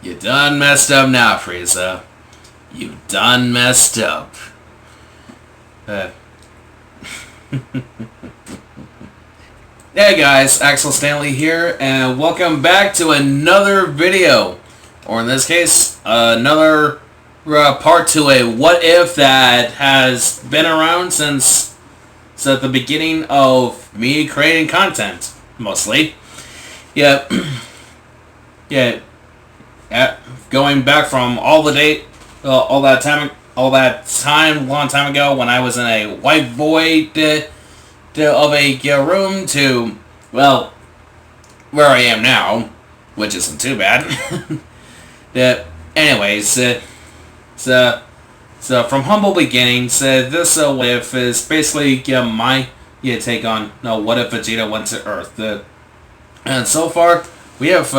You done messed up now, Frieza. You done messed up. Uh. Hey guys, Axel Stanley here, and welcome back to another video. Or in this case, another part to a what if that has been around since the beginning of me creating content, mostly. Yeah, yeah. Going back from all that time, long time ago when I was in a white void of a room to, well, where I am now, which isn't too bad. Anyways, so from humble beginnings, this what if is basically my take on what if Vegeta went to Earth. And so far, we have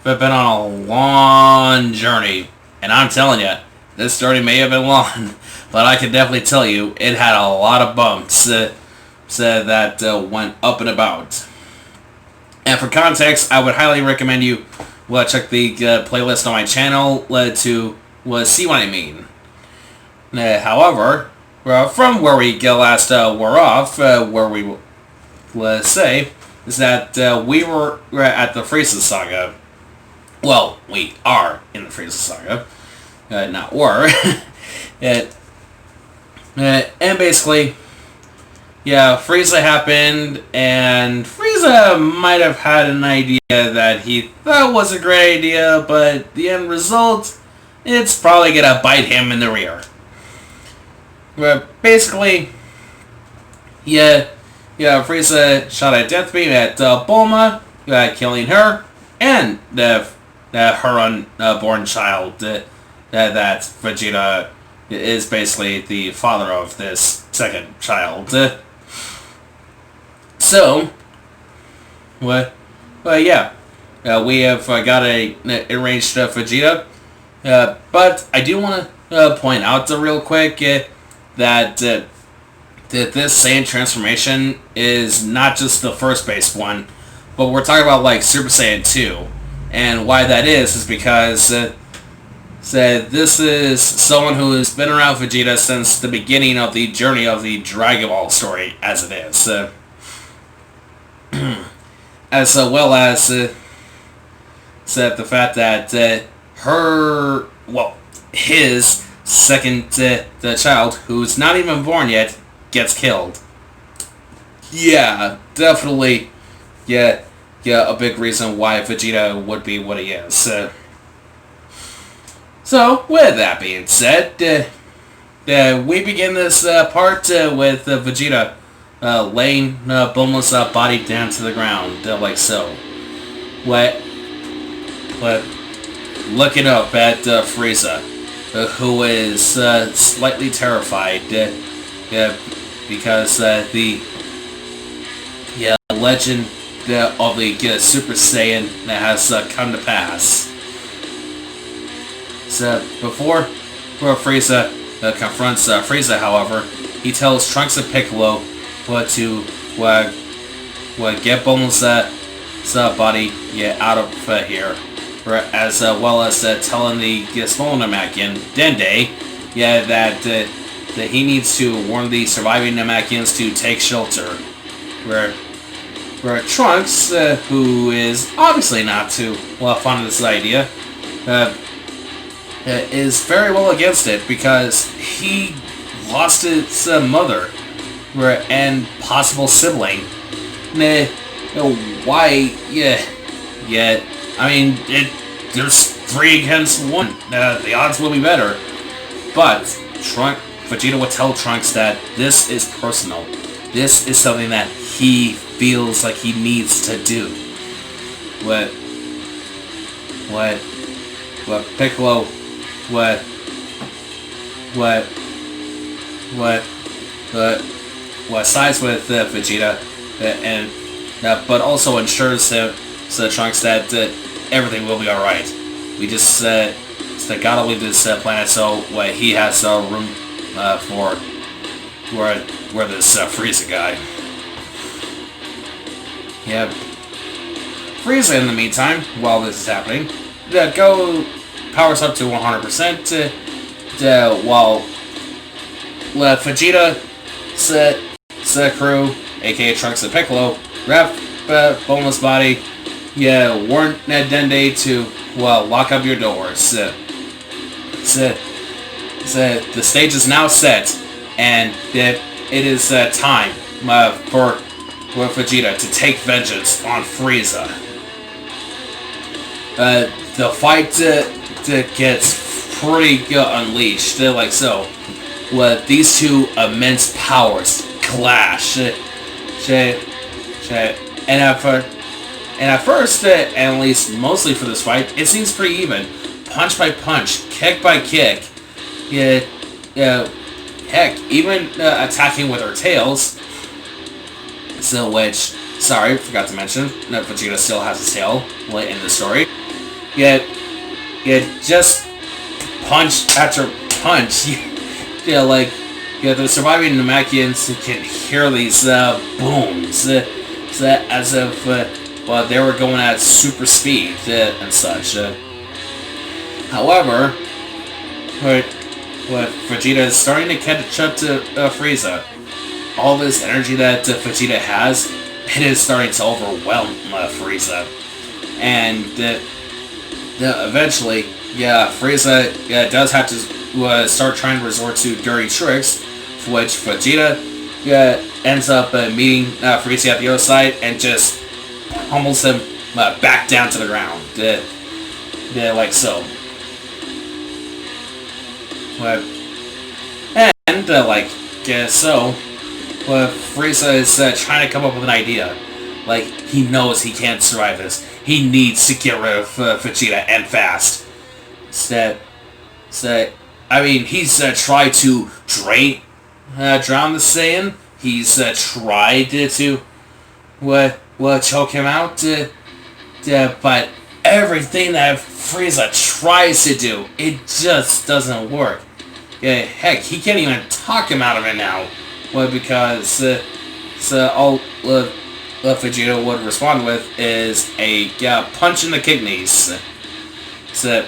been on a long journey, and I'm telling you, this journey may have been long, but I can definitely tell you it had a lot of bumps that went up and about. And for context, I would highly recommend you check the playlist on my channel to see what I mean. However, from where we last were off, where we say is that we were at the Frieza Saga. Well, we are in the Frieza Saga, not were. And basically, Frieza happened, and Frieza might have had an idea that he thought was a great idea, but the end result, it's probably gonna bite him in the rear. But basically, Frieza shot a death beam at Bulma, killing her, and her unborn child. That Vegeta is basically the father of this second child. We have got a enraged Vegeta, but I do want to point out real quick that this Saiyan transformation is not just the first base one, but we're talking about like Super Saiyan 2, and why that is because this is someone who has been around Vegeta since the beginning of the journey of the Dragon Ball story, as it is. As well as the fact that his second child, who's not even born yet, gets killed. Yeah, definitely, a big reason why Vegeta would be what he is. So, with that being said, we begin this part with Vegeta laying Bulma's body down to the ground, like so. Looking up at Frieza, who is slightly terrified, because the legend of the Super Saiyan has come to pass. So before Frieza confronts Frieza, however, he tells Trunks and Piccolo to get Bulma's body out of here, as well as telling the small Namekian Dende that he needs to warn the surviving Namekians to take shelter. Where Trunks, who is obviously not too fond of this idea, is very well against it because he lost his mother and possible sibling. Why? I mean, there's 3 against 1. The odds will be better. But Vegeta would tell Trunks that this is personal. This is something that he feels like he needs to do. What Piccolo, what sides with Vegeta, but also ensures Trunks that everything will be alright. We just gotta leave this planet so he has room for this Frieza guy. Frieza, in the meantime, while this is happening, Go powers up to 100%, while Vegeta, Crew, aka Trunks and Piccolo, wrap Boneless Body, warn Dende to, lock up your doors. The stage is now set, and it is time for Vegeta to take vengeance on Frieza. The fight gets pretty unleashed, like so. These two immense powers clash. And at first, and at least mostly for this fight, it seems pretty even. Punch by punch, kick by kick. Heck, even attacking with her tails. So, which, sorry, forgot to mention that Vegeta still has his tail in the story. Yet just punch after punch. The surviving Namekians can hear these booms, as if they were going at super speed and such. However, Vegeta is starting to catch up to Frieza. All this energy that Vegeta has, it is starting to overwhelm Frieza, and eventually, Frieza does have to start trying to resort to dirty tricks, for which Vegeta ends up meeting Frieza at the other side and just pummels him back down to the ground, like so. And so, Frieza is trying to come up with an idea. He knows he can't survive this. He needs to get rid of Vegeta, and fast. He's tried to drown the Saiyan. He's tried to choke him out. But everything that Frieza tries to do, it just doesn't work. Heck, he can't even talk him out of it now. Because all Vegeta would respond with is a punch in the kidneys. But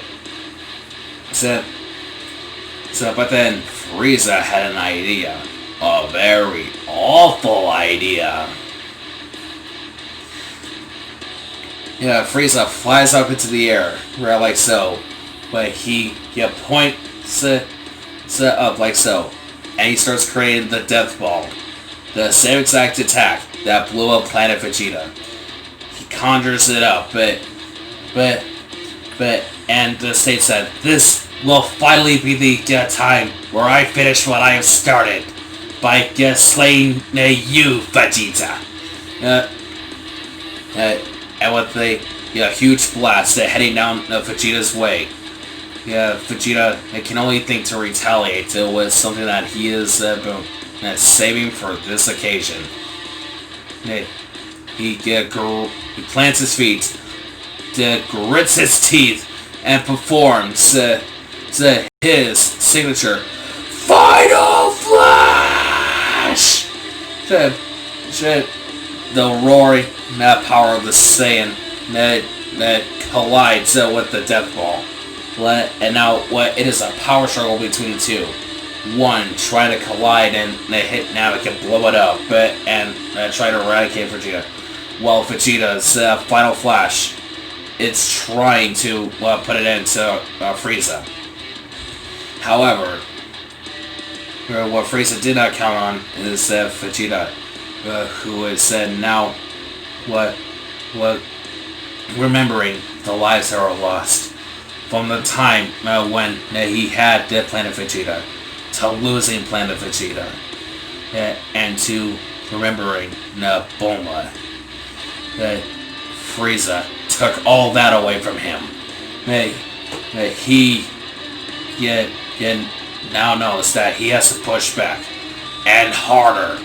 then Frieza had an idea. A very awful idea. Frieza flies up into the air, like so. But he points up like so. And he starts creating the Death Ball. The same exact attack that blew up Planet Vegeta. He conjures it up, and the state said, "This will finally be the time where I finish what I have started by slaying you, Vegeta." And with a huge blast heading down Vegeta's way, Vegeta can only think to retaliate with something that he is saving for this occasion. He plants his feet, grits his teeth, and performs his signature Final Flash! The roaring power of the Saiyan that collides with the Death Ball. And now it is a power struggle between the two. One trying to collide and hit Namek and blow it up, and try to eradicate Vegeta. While Vegeta's Final Flash, it's trying to put it into Frieza. However, what Frieza did not count on is Vegeta, who is now remembering the lives that were lost from the time when he had Planet Vegeta, to losing Planet Vegeta, and to remembering Bulma. Frieza took all that away from him. He now knows that he has to push back, and harder.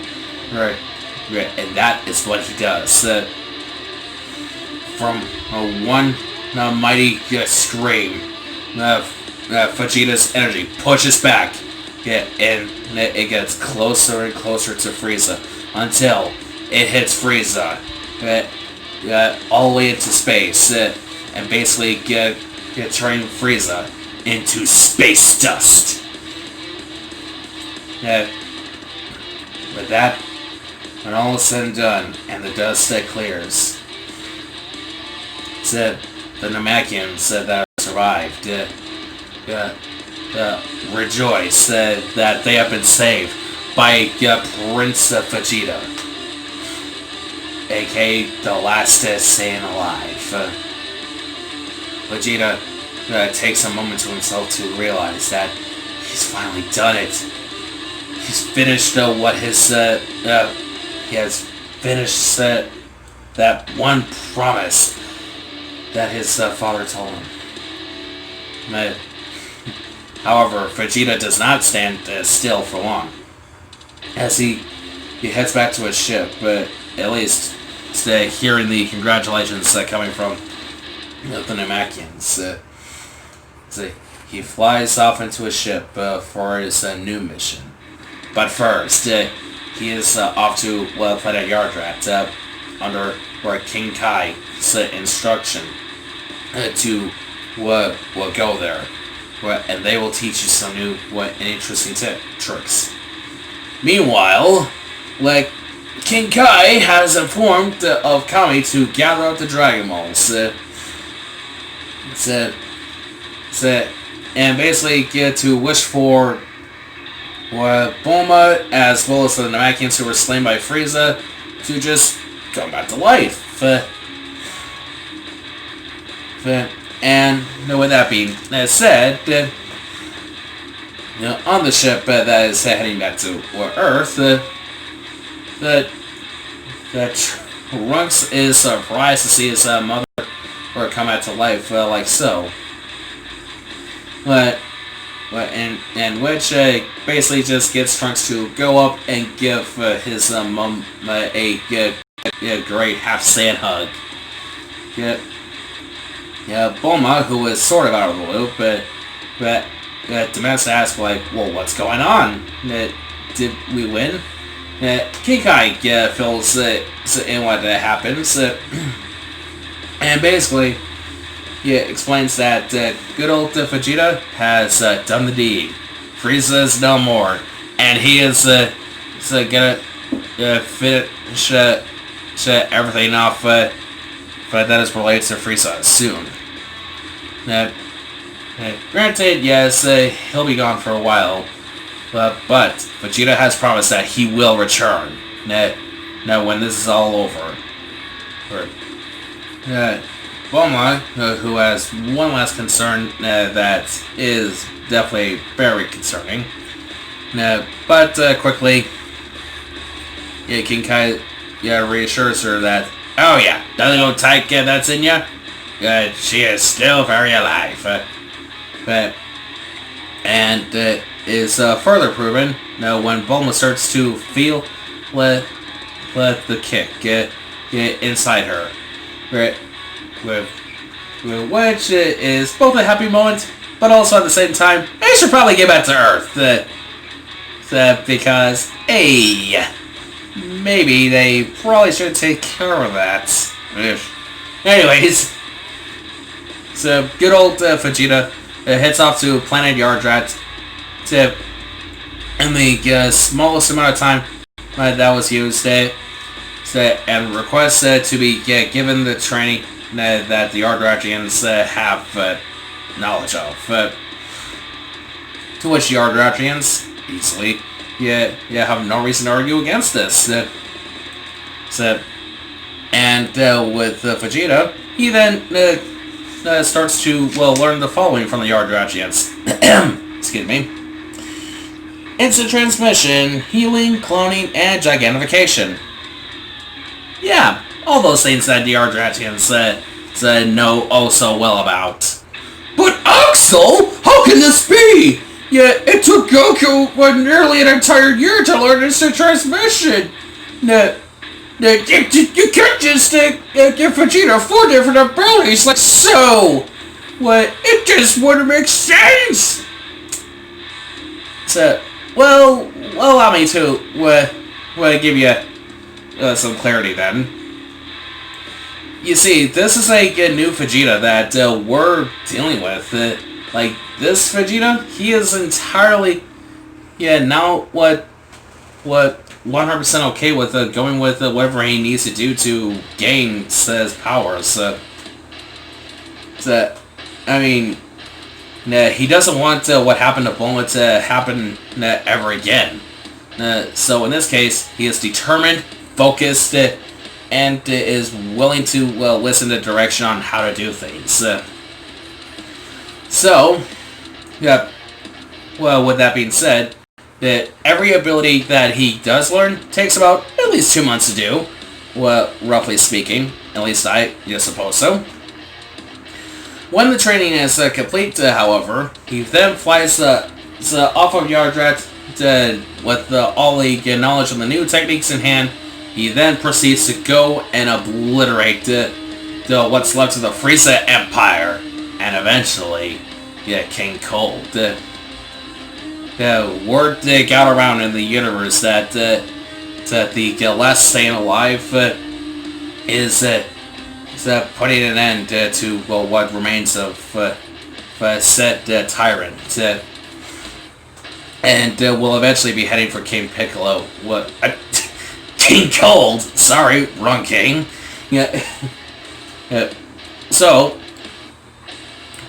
And that is what he does. From one mighty scream, Vegeta's energy pushes back, and it gets closer and closer to Frieza until it hits Frieza all the way into space, and basically turning Frieza into space dust. With that, when all is said and done, and the dust clears, the Namekians that survived rejoice that they have been saved by Prince Vegeta, aka the last Saiyan alive. Vegeta takes a moment to himself to realize that he's finally done it. He's finished what he has finished that one promise that his father told him. However, Vegeta does not stand still for long, as he heads back to his ship, but at least hearing the congratulations coming from the Namekians. He flies off into his ship for his new mission. But first, he is off to planet Yardrat under King Kai's instruction to go there. And they will teach you some new and interesting tricks. Meanwhile, King Kai has informed of Kami to gather up the Dragon Balls. And basically get to wish for Bulma, as well as the Namekians who were slain by Frieza, to just come back to life. And with that being said, on the ship that is heading back to Earth, that Trunks is surprised to see his mother come back to life like so. And which basically just gets Trunks to go up and give his mom a great half Saiyan hug. Bulma, who is sort of out of the loop, but demands to ask, well, what's going on? Did we win? King Kai fills in what happens, and basically explains that good old Vegeta has done the deed. Frieza is no more, and he is gonna finish everything off that is related to Frieza soon. Granted, yes, he'll be gone for a while, but Vegeta has promised that he will return. Now, when this is all over. Bulma, who has one last concern that is definitely very concerning, but quickly, King Kai reassures her that, oh yeah, that little tyke that's in ya, she is still very alive. And is further proven when Bulma starts to feel let the kick inside her, which is both a happy moment, but also at the same time, I should probably get back to Earth, because maybe they probably should take care of that. Anyways, so good old Vegeta heads off to planet Yardrat in the smallest amount of time that was used, and requests to be given the training that the Yardratians have knowledge of. To which the Yardratians easily have no reason to argue against this. And with Vegeta, he then starts to learn the following from the Yardratians. Excuse me. Instant transmission, healing, cloning, and gigantification. Yeah, all those things that the Yardratians know oh so well about. But Axel, how can this be? Yeah, it took Goku nearly an entire year to learn instant transmission. You can't just give Vegeta 4 different abilities like so. What? It just wouldn't make sense. So, well, allow me to give you some clarity then. you see, this is like a new Vegeta that we're dealing with. Like, this Vegeta, he is entirely, now what 100% okay with going with whatever he needs to do to gain his powers. I mean, he doesn't want what happened to Bulma to happen ever again. So in this case, he is determined, focused, and is willing to listen to direction on how to do things. So, yeah. Well, with that being said, that every ability that he does learn takes about at least 2 months to do. Well, roughly speaking, at least I suppose so. When the training is complete, however, he then flies off of Yardrat with all the knowledge of the new techniques in hand. He then proceeds to go and obliterate what's left of the Frieza Empire, and eventually, King Cold. Word got around in the universe that the last staying alive is putting an end to what remains of said tyrant, and will eventually be heading for King Piccolo. King Cold. Sorry, wrong king. Yeah. So,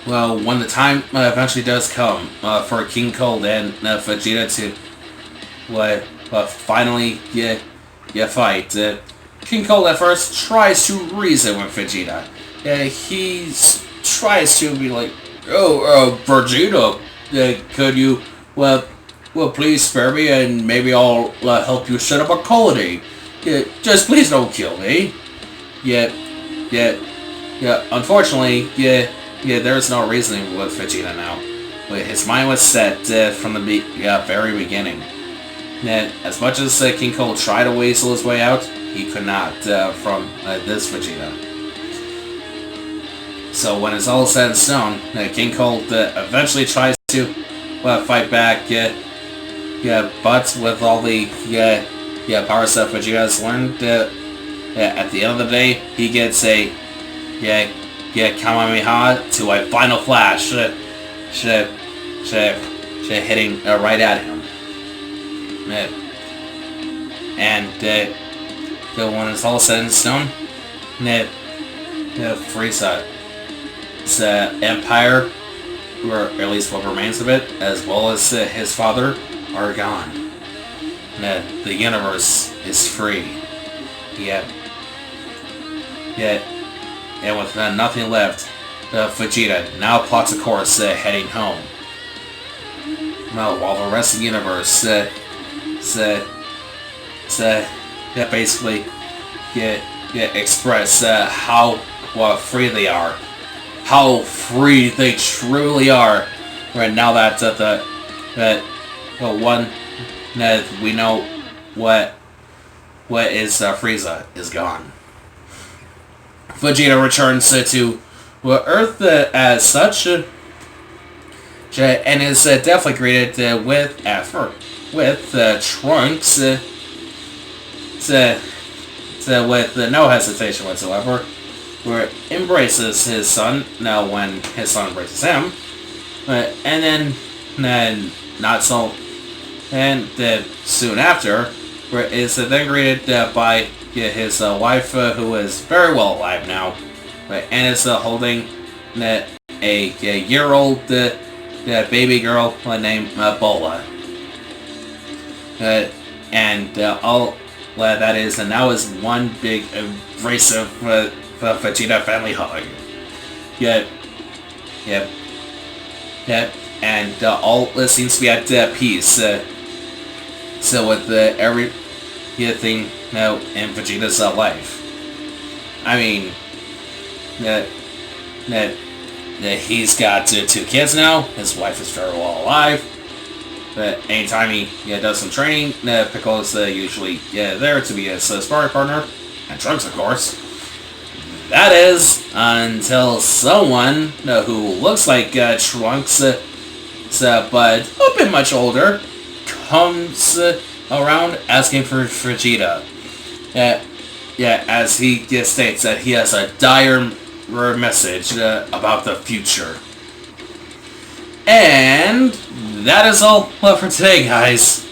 well, when the time eventually does come for King Cold and Vegeta to finally fight, King Cold at first tries to reason with Vegeta. He tries to be like, Vegeta, could you, please spare me and maybe I'll help you set up a colony. Just please don't kill me. Unfortunately, there's no reasoning with Vegeta now. But his mind was set from the very beginning. As much as King Cold tried to weasel his way out, he could not from this Vegeta. So when it's all said in stone, King Cold eventually tries to fight back. But with all the power stuff Vegeta has learned, at the end of the day, he gets a Kamehameha to a final flash, hitting right at him. And when it's all said in stone, Frieza's empire, or at least what remains of it, as well as his father, are gone. The universe is free. And with nothing left, Vegeta now plots a course heading home. Well, while the rest of the universe basically express how free they are, how free they truly are. Right now that we know what is Frieza is gone. Vegeta returns to Earth as such, and is definitely greeted with Trunks, with no hesitation whatsoever, where embraces his son. Now, when his son embraces him, and then not so, and soon after, where is then greeted by his wife, who is very well alive now, and is holding a year-old baby girl named Bola. And all that is, and now is one big abrasive Vegeta family hug. And all seems to be at peace. So with everything now in Vegeta's life. I mean, he's got 2 kids now. His wife is very well alive. But anytime he does some training, Piccolo's usually there to be his sparring partner, and Trunks, of course. That is until someone who looks like Trunks, but a bit much older, comes around asking for Vegeta. yeah, as he states that he has a dire message about the future. And that is all for today, guys.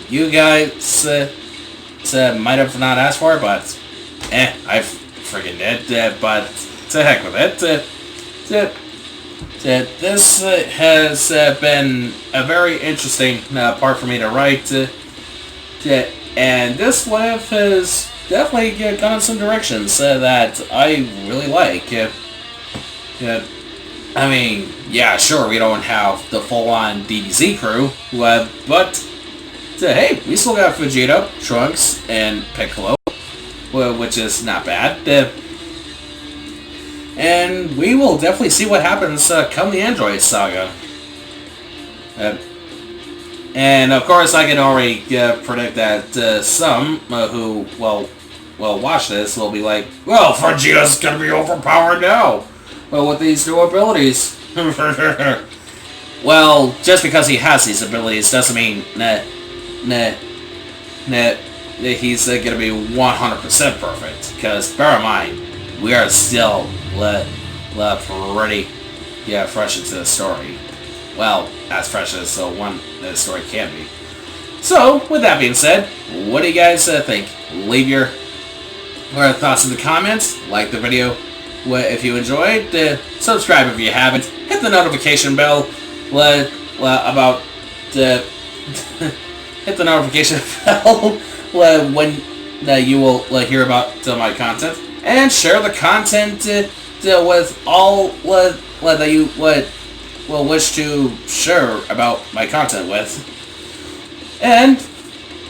You guys might have not asked for it, but I freaking did. But to heck with it. This has been a very interesting part for me to write. And this life has definitely gone in some directions that I really like. I mean, yeah, sure, we don't have the full-on DBZ crew, but hey, we still got Vegeta, Trunks, and Piccolo, which is not bad. And we will definitely see what happens come the Android Saga. And of course, I can already predict that some who will watch this will be like, well, Vegeta's gonna be overpowered now. Well, with these new abilities. Well, just because he has these abilities doesn't mean that he's gonna be 100% perfect. Because bear in mind, we are still pretty fresh into the story. Well, as fresh as the story can be. So, with that being said, what do you guys think? Leave your thoughts in the comments. Like the video if you enjoyed. Subscribe if you haven't. Hit the notification bell. Hit the notification bell when you will hear about my content. And share the content with all that you will wish to share about my content with. And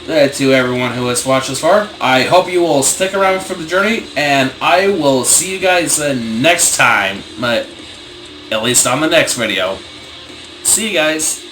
to everyone who has watched this far, I hope you will stick around for the journey, and I will see you guys next time, at least on the next video. See you guys.